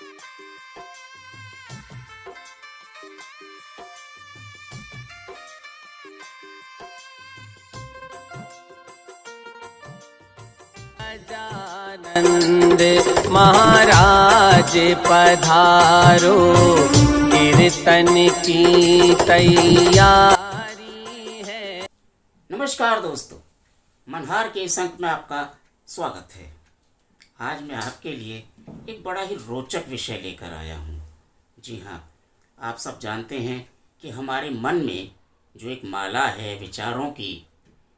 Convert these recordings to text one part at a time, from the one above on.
गजानंद महाराज पधारो, कीर्तन की तैयारी है। नमस्कार दोस्तों, मनहार के इस अंक में आपका स्वागत है। आज मैं आपके लिए एक बड़ा ही रोचक विषय लेकर आया हूँ। जी हाँ, आप सब जानते हैं कि हमारे मन में जो एक माला है विचारों की,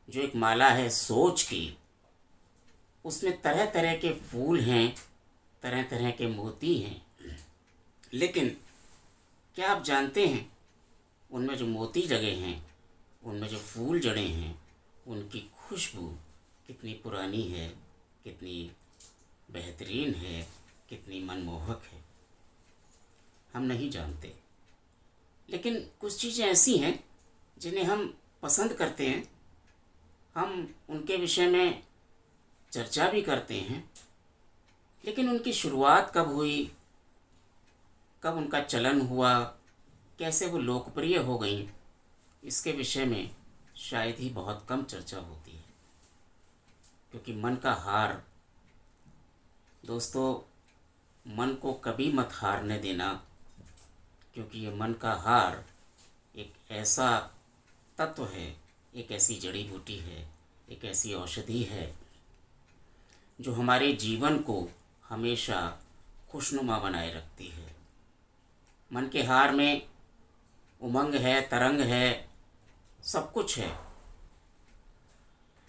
जो एक माला है सोच की, उसमें तरह तरह के फूल हैं, तरह तरह के मोती हैं। लेकिन क्या आप जानते हैं उनमें जो मोती जड़े हैं, उनमें जो फूल जड़े हैं, उनकी खुशबू कितनी पुरानी है, कितनी बेहतरीन है, कितनी मनमोहक है, हम नहीं जानते। लेकिन कुछ चीज़ें ऐसी हैं जिन्हें हम पसंद करते हैं, हम उनके विषय में चर्चा भी करते हैं। लेकिन उनकी शुरुआत कब हुई, कब उनका चलन हुआ, कैसे वो लोकप्रिय हो गई, इसके विषय में शायद ही बहुत कम चर्चा होती है। क्योंकि मन का हार, दोस्तों, मन को कभी मत हारने देना, क्योंकि ये मन का हार एक ऐसा तत्व है, एक ऐसी जड़ी बूटी है, एक ऐसी औषधि है जो हमारे जीवन को हमेशा खुशनुमा बनाए रखती है। मन के हार में उमंग है, तरंग है, सब कुछ है,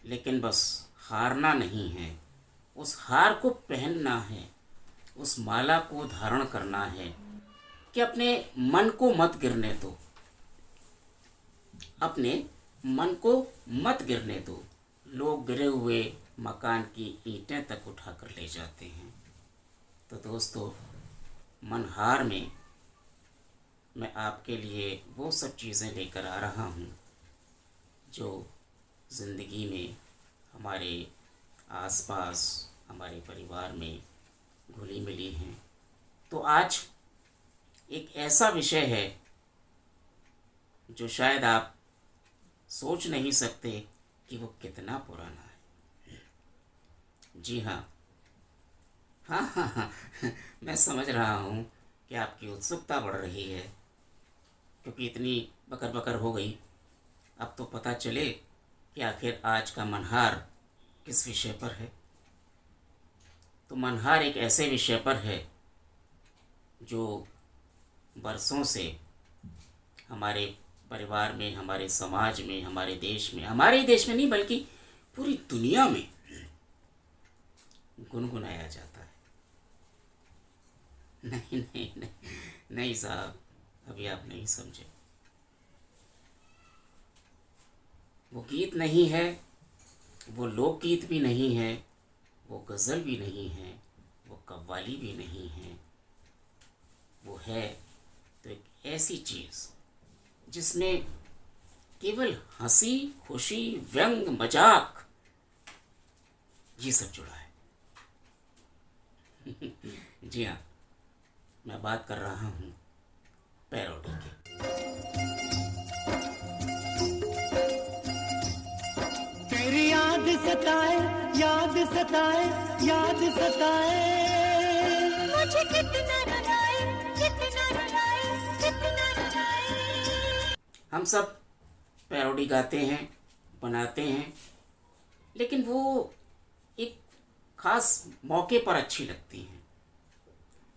लेकिन बस हारना नहीं है। उस हार को पहनना है, उस माला को धारण करना है कि अपने मन को मत गिरने दो, अपने मन को मत गिरने दो। लोग गिरे हुए मकान की ईंटें तक उठाकर ले जाते हैं। तो दोस्तों, मनहार में मैं आपके लिए वो सब चीज़ें लेकर आ रहा हूँ जो ज़िंदगी में हमारे आसपास, हमारे परिवार में घुली मिली हैं। तो आज एक ऐसा विषय है जो शायद आप सोच नहीं सकते कि वो कितना पुराना है। जी हाँ, हाँ, मैं समझ रहा हूँ कि आपकी उत्सुकता बढ़ रही है, क्योंकि इतनी बकर बकर हो गई। अब तो पता चले कि आखिर आज का मनहार किस विषय पर है। तो मनहार एक ऐसे विषय पर है जो बरसों से हमारे परिवार में, हमारे समाज में, हमारे देश में, हमारे देश में नहीं बल्कि पूरी दुनिया में गुनगुनाया जाता है। नहीं नहीं नहीं नहीं साहब, अभी आप नहीं समझे। वो गीत नहीं है, वो लोकगीत भी नहीं है, वो गज़ल भी नहीं है, वो कव्वाली भी नहीं है। वो है तो एक ऐसी चीज़ जिसमें केवल हंसी, खुशी, व्यंग, मजाक, ये सब जुड़ा है। जी हाँ, मैं बात कर रहा हूँ पैरोडी की। तेरी याद सताए, याद सताए, याद सताए, मुझे कितना रुलाए, कितना रुलाए, कितना रुलाए। हम सब पैरोडी गाते हैं, बनाते हैं, लेकिन वो एक ख़ास मौके पर अच्छी लगती हैं।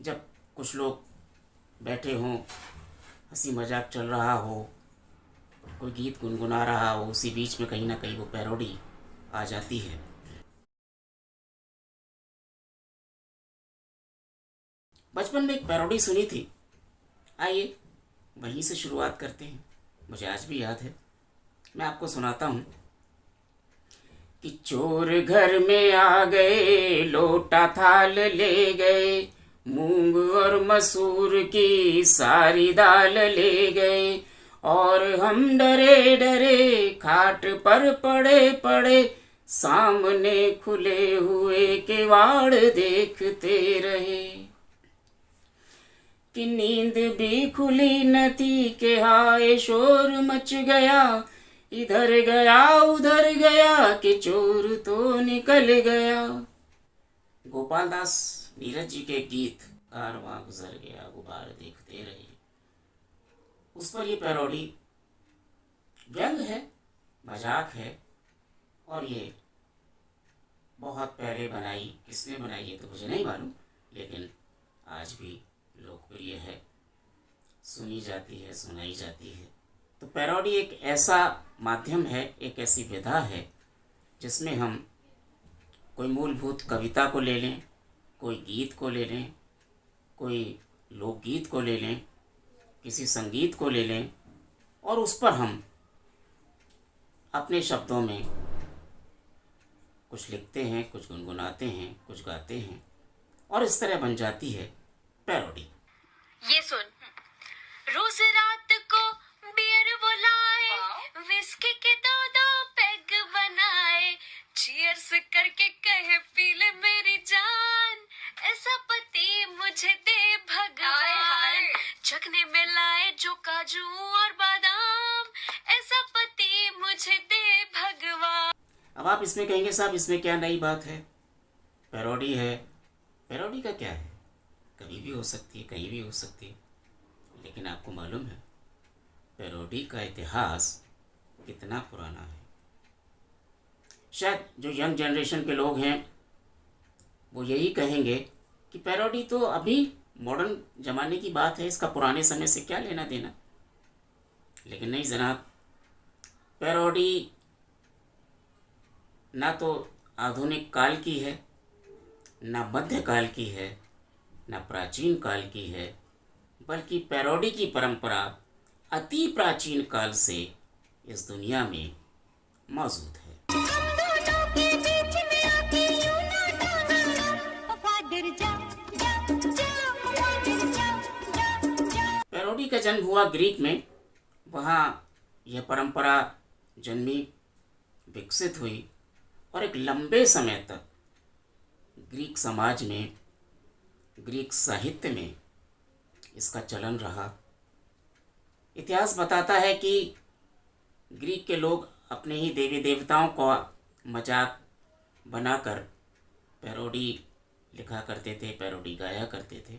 जब कुछ लोग बैठे हों, हंसी मजाक चल रहा हो, कोई गीत गुनगुना रहा हो, उसी बीच में कहीं ना कहीं वो पैरोडी आ जाती है। बचपन में एक पैरोडी सुनी थी, आइए वहीं से शुरुआत करते हैं। मुझे आज भी याद है, मैं आपको सुनाता हूँ कि चोर घर में आ गए, लोटा थाल ले गए, मूंग और मसूर की सारी दाल ले गए, और हम डरे डरे खाट पर पड़े पड़े, सामने खुले हुए किवाड़ देखते रहे। कि नींद भी खुली न थी कि हाय शोर मच गया, इधर गया उधर गया कि चोर तो निकल गया। गोपाल दास नीरज जी के गीत कारवां गुजर गया गुबार देखते रहे, उस पर ये पैरोडी व्यंग है, मजाक है, और ये बहुत पहले बनाई, किसने बनाई ये तो मुझे नहीं मालूम, लेकिन आज भी लोकप्रिय है, सुनी जाती है, सुनाई जाती है। तो पैरोडी एक ऐसा माध्यम है, एक ऐसी विधा है जिसमें हम कोई मूलभूत कविता को ले लें, कोई गीत को ले लें, कोई लोकगीत को ले लें, किसी संगीत को ले लें, और उस पर हम अपने शब्दों में कुछ लिखते हैं, कुछ गुनगुनाते हैं, कुछ गाते हैं, और इस तरह बन जाती है पैरोडी। ये सुन, रोज रात को बियर वो लाए, विस्की के दो पैग बनाए, चीयर्स करके कहे पी ले मेरी जान, ऐसा पति मुझे दे भगवान, चखने में लाए जो काजू और बादाम, ऐसा पति मुझे दे भगवान। अब आप इसमें कहेंगे साहब इसमें क्या नई बात है, पैरोडी है। पैरोडी का क्या है, कभी भी हो सकती है, कहीं भी हो सकती है, लेकिन आपको मालूम है पैरोडी का इतिहास कितना पुराना है। शायद जो यंग जनरेशन के लोग हैं वो यही कहेंगे कि पैरोडी तो अभी मॉडर्न ज़माने की बात है, इसका पुराने समय से क्या लेना देना। लेकिन नहीं जनाब, पैरोडी ना तो आधुनिक काल की है, ना मध्यकाल की है, ना प्राचीन काल की है, बल्कि पैरोडी की परंपरा अति प्राचीन काल से इस दुनिया में मौजूद है। पैरोडी का जन्म हुआ ग्रीक में, वहाँ यह परंपरा जन्मी, विकसित हुई, और एक लंबे समय तक ग्रीक समाज में, ग्रीक साहित्य में इसका चलन रहा। इतिहास बताता है कि ग्रीक के लोग अपने ही देवी देवताओं का मजाक बनाकर पैरोडी लिखा करते थे, पैरोडी गाया करते थे।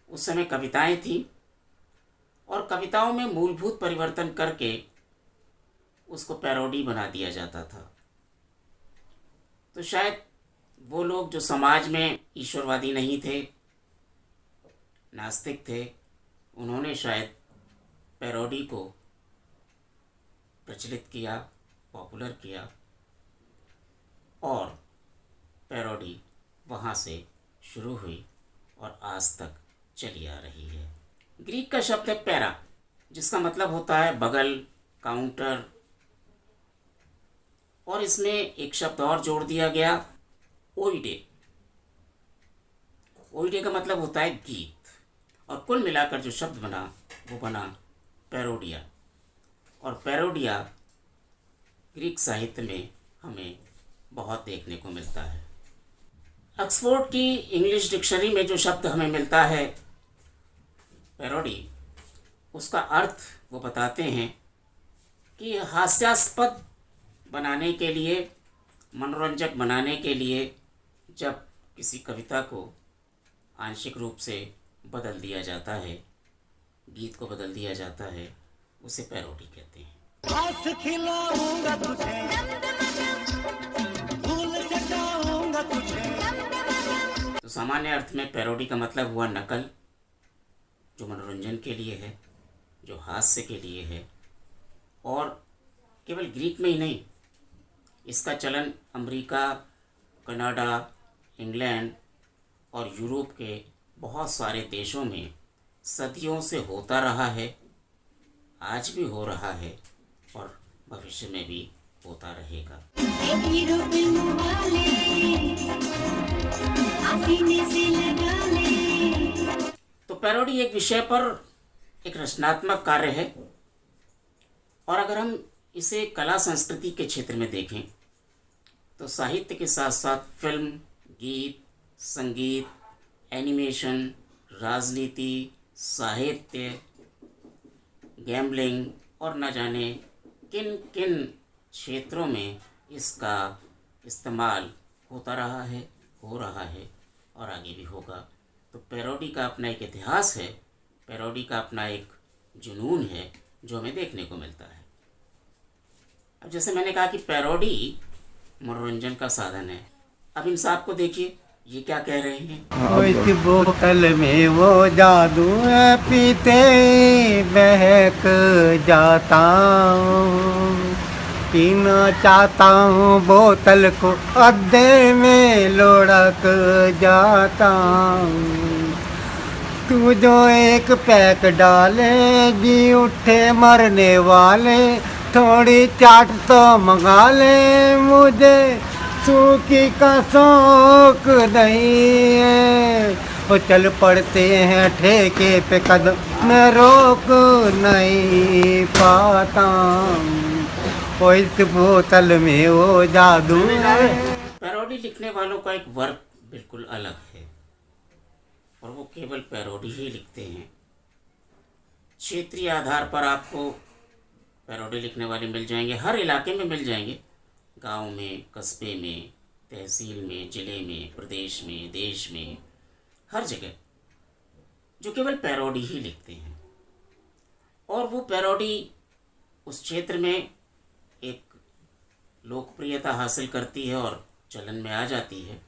उस समय कविताएं थीं, और कविताओं में मूलभूत परिवर्तन करके उसको पैरोडी बना दिया जाता था। तो शायद वो लोग जो समाज में ईश्वरवादी नहीं थे, नास्तिक थे, उन्होंने शायद पैरोडी को प्रचलित किया, पॉपुलर किया, और पैरोडी वहाँ से शुरू हुई और आज तक चली आ रही है। ग्रीक का शब्द है पैरा, जिसका मतलब होता है बगल, काउंटर, और इसमें एक शब्द और जोड़ दिया गया, ओइडे। ओइडे का मतलब होता है गीत, और कुल मिलाकर जो शब्द बना वो बना पैरोडिया। और पैरोडिया ग्रीक साहित्य में हमें बहुत देखने को मिलता है। ऑक्सफोर्ड की इंग्लिश डिक्शनरी में जो शब्द हमें मिलता है पैरोडी, उसका अर्थ वो बताते हैं कि हास्यास्पद बनाने के लिए, मनोरंजक बनाने के लिए, जब किसी कविता को आंशिक रूप से बदल दिया जाता है, गीत को बदल दिया जाता है, उसे पैरोडी कहते हैं। हाथ खिलाऊंगा तुझे, फूल सजाऊंगा तुझे। तो सामान्य अर्थ में पैरोडी का मतलब हुआ नकल, जो मनोरंजन के लिए है, जो हास्य के लिए है। और केवल ग्रीक में ही नहीं, इसका चलन अमेरिका, कनाडा, इंग्लैंड और यूरोप के बहुत सारे देशों में सदियों से होता रहा है, आज भी हो रहा है, और भविष्य में भी होता रहेगा। तो पैरोडी एक विषय पर एक रचनात्मक कार्य है, और अगर हम इसे कला संस्कृति के क्षेत्र में देखें तो साहित्य के साथ साथ फिल्म, गीत, संगीत, एनिमेशन, राजनीति, साहित्य, गैम्बलिंग और न जाने किन किन क्षेत्रों में इसका इस्तेमाल होता रहा है, हो रहा है और आगे भी होगा। तो पैरोडी का अपना एक इतिहास है, पैरोडी का अपना एक जुनून है जो हमें देखने को मिलता है। अब जैसे मैंने कहा कि पैरोडी मनोरंजन का साधन है। अब इन साहब को देखिए, ये क्या कह रहे हैं। इस बोतल में वो जादू है, पीते बहक जाता हूँ, पीना चाहता हूँ बोतल को, अद्धे में लुढ़क जाता हूँ। तू जो एक पैक डालेगी उठे मरने वाले, थोड़ी चाट तो मंगा ले, मुझे सूखी का शौक नहीं है। वो चल पड़ते हैं ठेके पे कदम, मैं रोक नहीं पाता। वो इस बोतल में वो जादू है। पैरोडी लिखने वालों का एक वर्ग बिल्कुल अलग है और वो केवल पैरोडी ही लिखते हैं। क्षेत्रीय आधार पर आपको पैरोडी लिखने वाले मिल जाएंगे, हर इलाके में मिल जाएंगे, गांव में, कस्बे में, तहसील में, ज़िले में, प्रदेश में, देश में, हर जगह, जो केवल पैरोडी ही लिखते हैं। और वो पैरोडी उस क्षेत्र में एक लोकप्रियता हासिल करती है और चलन में आ जाती है।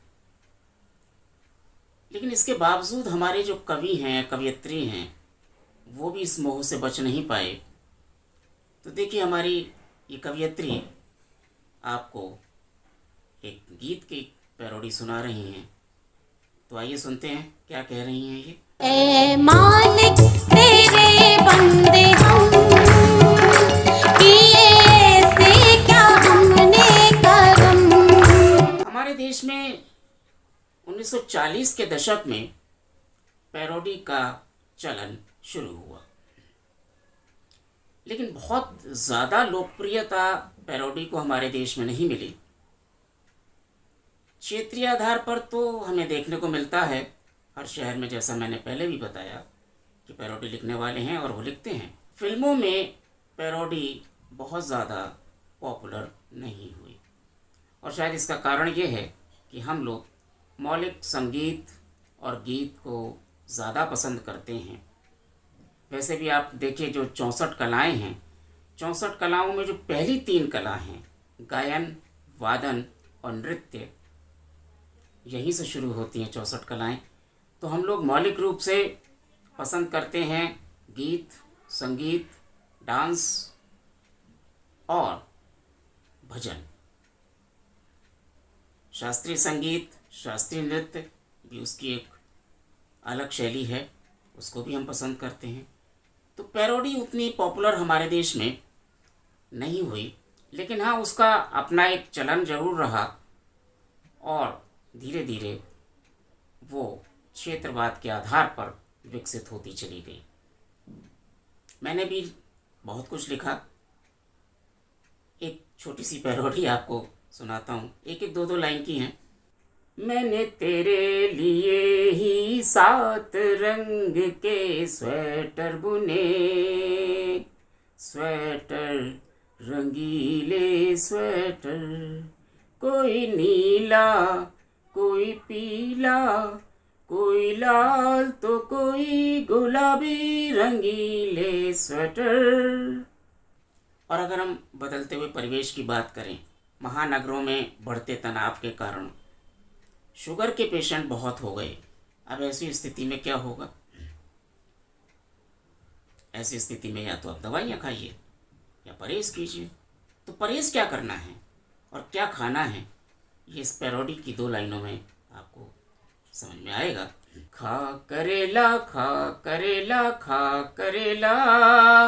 लेकिन इसके बावजूद हमारे जो कवि हैं, कवयित्री हैं, वो भी इस मोह से बच नहीं पाए। तो देखिए, हमारी ये कवयित्री आपको एक गीत की पैरोडी सुना रही हैं। तो आइए सुनते हैं क्या कह रही हैं ये। ऐ मालिक तेरे बंदे हम, किए ऐसे क्या हमने करम। हमारे देश में 1940 के दशक में पैरोडी का चलन शुरू हुआ, लेकिन बहुत ज़्यादा लोकप्रियता पैरोडी को हमारे देश में नहीं मिली। क्षेत्रीय आधार पर तो हमें देखने को मिलता है हर शहर में, जैसा मैंने पहले भी बताया कि पैरोडी लिखने वाले हैं और वो लिखते हैं। फिल्मों में पैरोडी बहुत ज़्यादा पॉपुलर नहीं हुई और शायद इसका कारण ये है कि हम लोग मौलिक संगीत और गीत को ज़्यादा पसंद करते हैं। वैसे भी आप देखिए, जो 64 कलाएँ हैं, 64 कलाओं में जो पहली 3 कला हैं, गायन, वादन और नृत्य, यहीं से शुरू होती हैं 64 कलाएँ। तो हम लोग मौलिक रूप से पसंद करते हैं गीत, संगीत, डांस और भजन। शास्त्रीय संगीत, शास्त्रीय नृत्य भी उसकी एक अलग शैली है, उसको भी हम पसंद करते हैं। तो पैरोडी उतनी पॉपुलर हमारे देश में नहीं हुई, लेकिन हाँ, उसका अपना एक चलन ज़रूर रहा और धीरे धीरे वो क्षेत्रवाद के आधार पर विकसित होती चली गई। मैंने भी बहुत कुछ लिखा। एक छोटी सी पैरोडी आपको सुनाता हूँ, एक एक 2-2 लाइन की हैं। मैंने तेरे लिए ही 7 रंग के स्वेटर बुने, स्वेटर रंगीले स्वेटर, कोई नीला, कोई पीला, कोई लाल तो कोई गुलाबी रंगीले स्वेटर। और अगर हम बदलते हुए परिवेश की बात करें, महानगरों में बढ़ते तनाव के कारण शुगर के पेशेंट बहुत हो गए। अब ऐसी स्थिति में क्या होगा? ऐसी स्थिति में या तो आप दवाइयाँ खाइए या परहेज़ कीजिए। तो परहेज़ क्या करना है और क्या खाना है, ये इस पैरोडी की 2 लाइनों में आपको समझ में आएगा। खा करेला, खा करेला, खा करेला,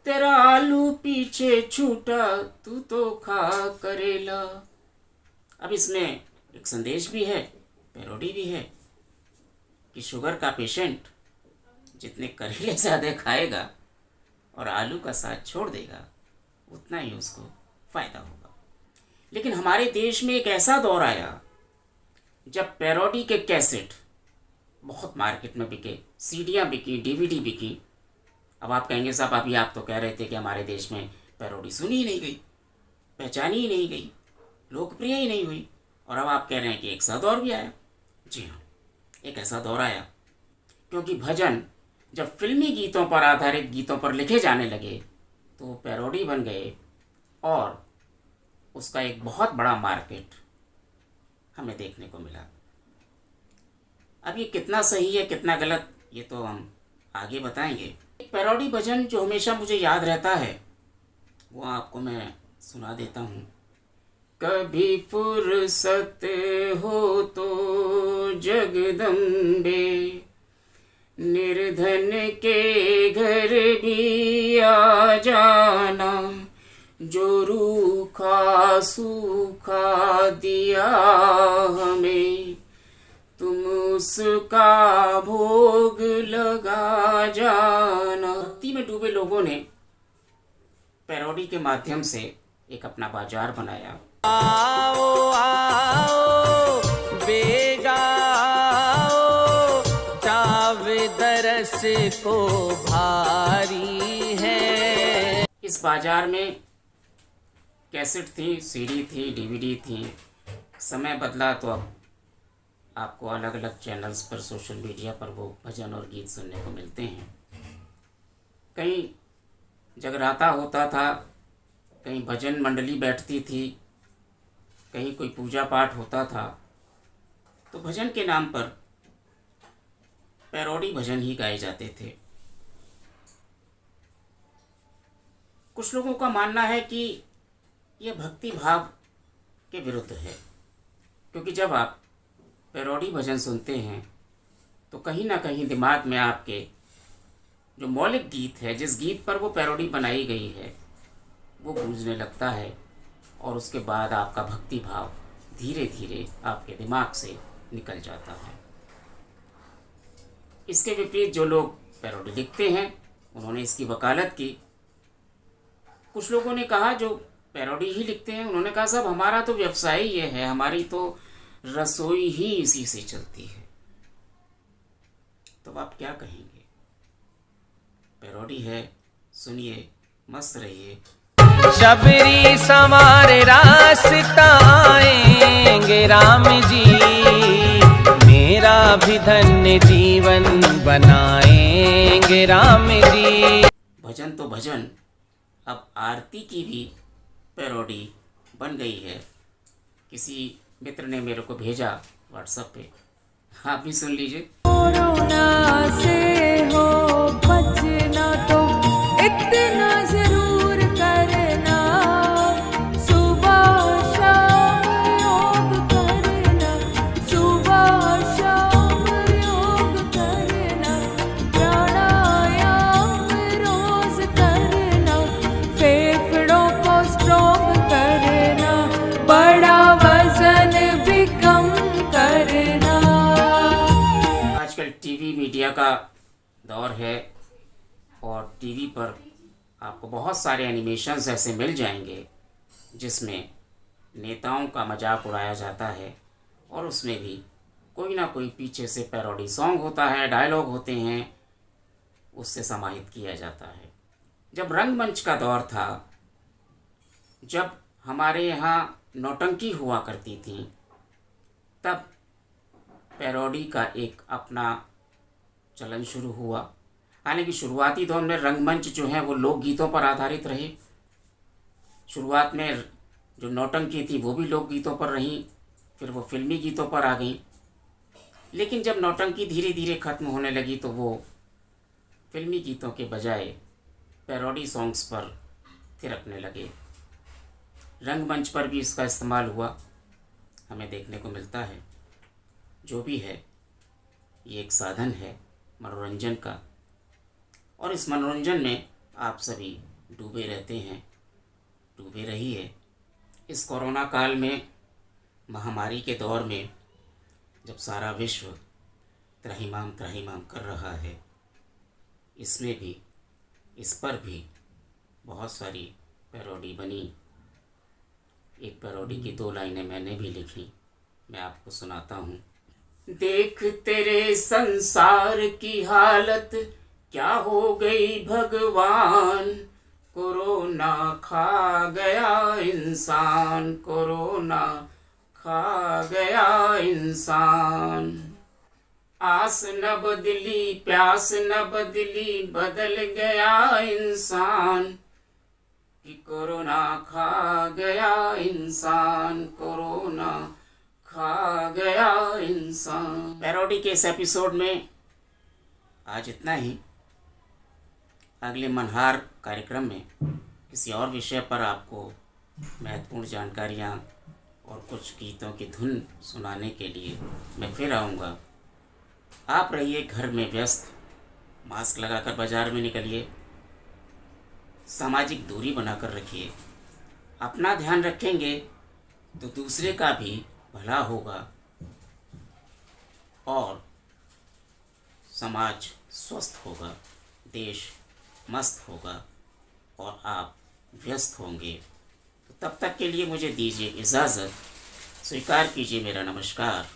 तेरा आलू पीछे छूटा, तू तो खा करेला। अब इसमें एक संदेश भी है, पैरोडी भी है कि शुगर का पेशेंट जितने करेले ज़्यादा खाएगा और आलू का साथ छोड़ देगा, उतना ही उसको फ़ायदा होगा। लेकिन हमारे देश में एक ऐसा दौर आया जब पैरोडी के कैसेट बहुत मार्केट में बिके, सीडियाँ बिकी, डीवीडी बिकी। अब आप कहेंगे साहब अभी आप तो कह रहे थे कि हमारे देश में पैरोडी सुनी ही नहीं गई, पहचानी ही नहीं गई, लोकप्रिय ही नहीं हुई, और अब आप कह रहे हैं कि एक ऐसा दौर भी आया। जी हाँ, एक ऐसा दौर आया क्योंकि भजन जब फिल्मी गीतों पर आधारित गीतों पर लिखे जाने लगे तो वो पैरोडी बन गए और उसका एक बहुत बड़ा मार्केट हमें देखने को मिला। अब ये कितना सही है कितना गलत ये तो हम आगे बताएंगे। एक पैरोडी भजन जो हमेशा मुझे याद रहता है वो आपको मैं सुना देता हूँ। कभी फुर्सत हो तो जगदम्बे, निर्धन के घर भी आ जाना, जो रूखा सूखा दिया हमें, तुम उसका भोग लगा जाना। भक्ति में डूबे लोगों ने पैरोडी के माध्यम से एक अपना बाजार बनाया। आओ आओ बेगा आओ, चावे दरस को भारी है। इस बाजार में कैसेट थी, सीडी थी, डीवीडी थी। समय बदला तो अब आपको अलग अलग चैनल्स पर, सोशल मीडिया पर वो भजन और गीत सुनने को मिलते हैं। कहीं जगराता होता था, कहीं भजन मंडली बैठती थी, कहीं कोई पूजा पाठ होता था, तो भजन के नाम पर पैरोडी भजन ही गाए जाते थे। कुछ लोगों का मानना है कि यह भक्ति भाव के विरुद्ध है, क्योंकि जब आप पैरोडी भजन सुनते हैं तो कहीं ना कहीं दिमाग में आपके जो मौलिक गीत है, जिस गीत पर वो पैरोडी बनाई गई है, वो गूंजने लगता है और उसके बाद आपका भक्ति भाव धीरे धीरे आपके दिमाग से निकल जाता है। इसके विपरीत जो लोग पैरोडी लिखते हैं उन्होंने इसकी वकालत की। कुछ लोगों ने कहा जो पैरोडी ही लिखते हैं, उन्होंने कहा साहब हमारा तो व्यवसाय ही ये है, हमारी तो रसोई ही इसी से चलती है। तो आप क्या कहेंगे? पैरोडी है, सुनिए, मस्त रहिए। शबरी संवार रास्ता आएंगे राम जी, मेरा भी धन्य जीवन बनाएंगे राम जी। भजन तो भजन, अब आरती की भी पैरोडी बन गई है। किसी मित्र ने मेरे को भेजा व्हाट्सएप पे, आप भी सुन लीजिए। कोरोना से हो बचना तो इतना जरूर करना, सुबह शाम योग करना, सुबह शाम योग करना, प्राणायाम रोज करना, फेफड़ों को स्ट्रॉन्ग करना, बड़ा वजन भी कम करना। आजकल टीवी मीडिया का दौर है और टीवी पर आपको बहुत सारे एनिमेशंस ऐसे मिल जाएंगे जिसमें नेताओं का मजाक उड़ाया जाता है और उसमें भी कोई ना कोई पीछे से पैरोडी सॉन्ग होता है, डायलॉग होते हैं, उससे समाहित किया जाता है। जब रंगमंच का दौर था, जब हमारे यहाँ नौटंकी हुआ करती थी, तब पैरोडी का एक अपना चलन शुरू हुआ। हालांकि शुरुआती दौर में रंगमंच जो है वो लोकगीतों पर आधारित रहे। शुरुआत में जो नौटंकी थी वो भी लोकगीतों पर रही, फिर वो फिल्मी गीतों पर आ गई। लेकिन जब नौटंकी धीरे धीरे ख़त्म होने लगी तो वो फिल्मी गीतों के बजाय पैरोडी सॉन्ग्स पर थिरकने लगे। रंगमंच पर भी इसका इस्तेमाल हुआ, हमें देखने को मिलता है। जो भी है, ये एक साधन है मनोरंजन का, और इस मनोरंजन में आप सभी डूबे रहते हैं, डूबे रहिए। इस कोरोना काल में, महामारी के दौर में, जब सारा विश्व त्राहिमाम त्राहिमाम कर रहा है, इसमें भी, इस पर भी बहुत सारी पैरोडी बनी। एक पैरोडी की 2 लाइनें मैंने भी लिखी, मैं आपको सुनाता हूँ। देख तेरे संसार की हालत क्या हो गई भगवान। कोरोना खा गया इंसान, कोरोना खा गया इंसान। आस न बदली प्यास न बदली, बदल गया इंसान कि कोरोना खा गया इंसान, कोरोना खा गया इंसान। पैरोडी के इस एपिसोड में आज इतना ही। अगले मनहार कार्यक्रम में किसी और विषय पर आपको महत्वपूर्ण जानकारियाँ और कुछ गीतों की धुन सुनाने के लिए मैं फिर आऊँगा। आप रहिए घर में व्यस्त, मास्क लगाकर बाजार में निकलिए, सामाजिक दूरी बनाकर रखिए। अपना ध्यान रखेंगे तो दूसरे का भी भला होगा और समाज स्वस्थ होगा, देश मस्त होगा और आप व्यस्त होंगे। तो तब तक के लिए मुझे दीजिए इजाज़त, स्वीकार कीजिए मेरा नमस्कार।